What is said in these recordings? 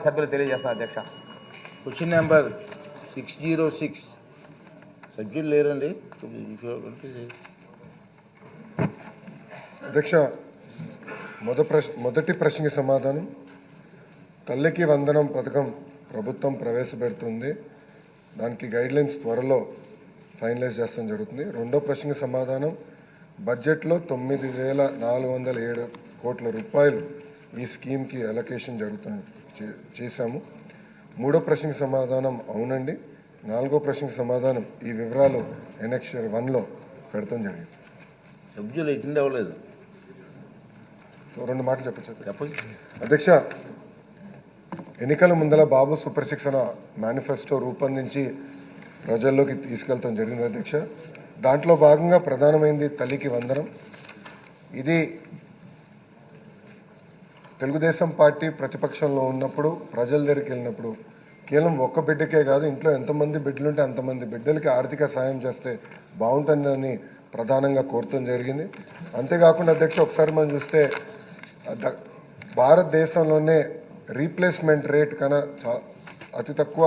సభ్యులు తెలియజేస్తారు అధ్యక్ష. క్వశ్చన్ నెంబర్ 606 సభ్యులు లేరండి అధ్యక్ష. మొదటి ప్రశ్నకి సమాధానం, తల్లికి వందనం పథకం ప్రభుత్వం ప్రవేశపెడుతుంది, దానికి గైడ్లైన్స్ త్వరలో ఫైనలైజ్ చేస్తాం జరుగుతుంది. రెండో ప్రశ్నకి సమాధానం, బడ్జెట్లో 9,407 కోట్ల రూపాయలు ఈ స్కీమ్కి అలొకేషన్ చేశాము. మూడో ప్రశ్నకి సమాధానం అవునండి. నాలుగో ప్రశ్నకి సమాధానం ఈ వివరాలు ఎనెక్షర్ 1లో పెడతాం జరిగింది. సభ్యులు అటెండ్ అవ్వలేదు. సో రెండు మాటలు చెప్పండి అధ్యక్ష. ఎన్నికల ముందల బాబు సుప్రశిక్షణ మేనిఫెస్టో రూపొందించి ప్రజల్లోకి తీసుకెళ్తాం జరిగింది అధ్యక్ష. దాంట్లో భాగంగా ప్రధానమైంది తల్లికి వందనం. ఇది తెలుగుదేశం పార్టీ ప్రతిపక్షంలో ఉన్నప్పుడు ప్రజల దగ్గరికి వెళ్ళినప్పుడు కేవలం ఒక్క బిడ్డకే కాదు, ఇంట్లో ఎంతమంది బిడ్డలుంటే అంతమంది బిడ్డలకి ఆర్థిక సాయం చేస్తే బాగుంటుందని ప్రధానంగా కోరటం జరిగింది. అంతేకాకుండా అధ్యక్ష, ఒకసారి మనం చూస్తే భారతదేశంలోనే రీప్లేస్మెంట్ రేట్ కన్నా అతి తక్కువ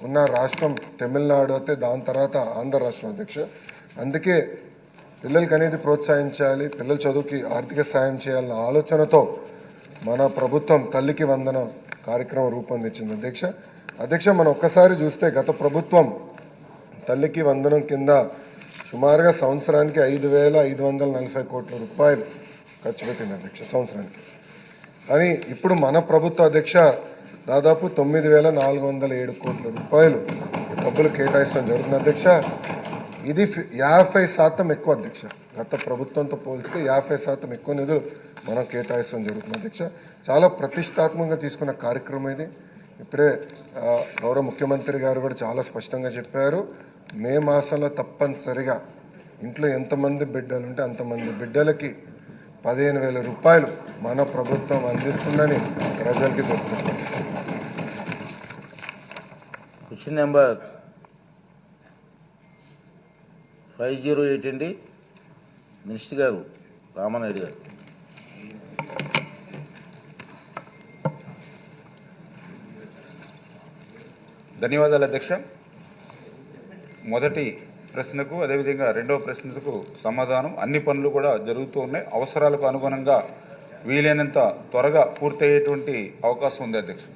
ఉన్న రాష్ట్రం తమిళనాడు అయితే, దాని తర్వాత ఆంధ్ర రాష్ట్రం అధ్యక్ష. అందుకే పిల్లలకి అనేది ప్రోత్సహించాలి, పిల్లల చదువుకి ఆర్థిక సాయం చేయాలన్న ఆలోచనతో మన ప్రభుత్వం తల్లికి వందన కార్యక్రమం రూపొందించింది అధ్యక్ష. మనం ఒక్కసారి చూస్తే గత ప్రభుత్వం తల్లికి వందనం కింద సుమారుగా సంవత్సరానికి 5,540 కోట్ల రూపాయలు ఖర్చు పెట్టింది అధ్యక్ష సంవత్సరానికి. కానీ ఇప్పుడు మన ప్రభుత్వ అధ్యక్ష దాదాపు 9,407 కోట్ల రూపాయలు డబ్బులు కేటాయిస్తాం జరుగుతుంది అధ్యక్ష. ఇది 50% ఎక్కువ అధ్యక్ష. గత ప్రభుత్వంతో పోల్చితే 50% ఎక్కువ నిధులు మనం కేటాయిస్తాం జరుగుతుంది అధ్యక్ష. చాలా ప్రతిష్టాత్మకంగా తీసుకున్న కార్యక్రమం ఇది. ఇప్పుడే గౌరవ ముఖ్యమంత్రి గారు కూడా చాలా స్పష్టంగా చెప్పారు, మే మాసంలో తప్పనిసరిగా ఇంట్లో ఎంతమంది బిడ్డలు ఉంటే అంతమంది బిడ్డలకి 15,000 రూపాయలు మన ప్రభుత్వం అందిస్తుందని ప్రజలకి చెప్తున్నారు. క్వశ్చన్ నెంబర్ 508 అండి, మినిస్టర్ గారు రామానాయుడు గారు. ధన్యవాదాలు అధ్యక్ష. మొదటి ప్రశ్నకు అదేవిధంగా రెండవ ప్రశ్నకు సమాధానం, అన్ని పనులు కూడా జరుగుతూ ఉన్నాయి. అవసరాలకు అనుగుణంగా వీలైనంత త్వరగా పూర్తయ్యేటువంటి అవకాశం ఉంది అధ్యక్ష.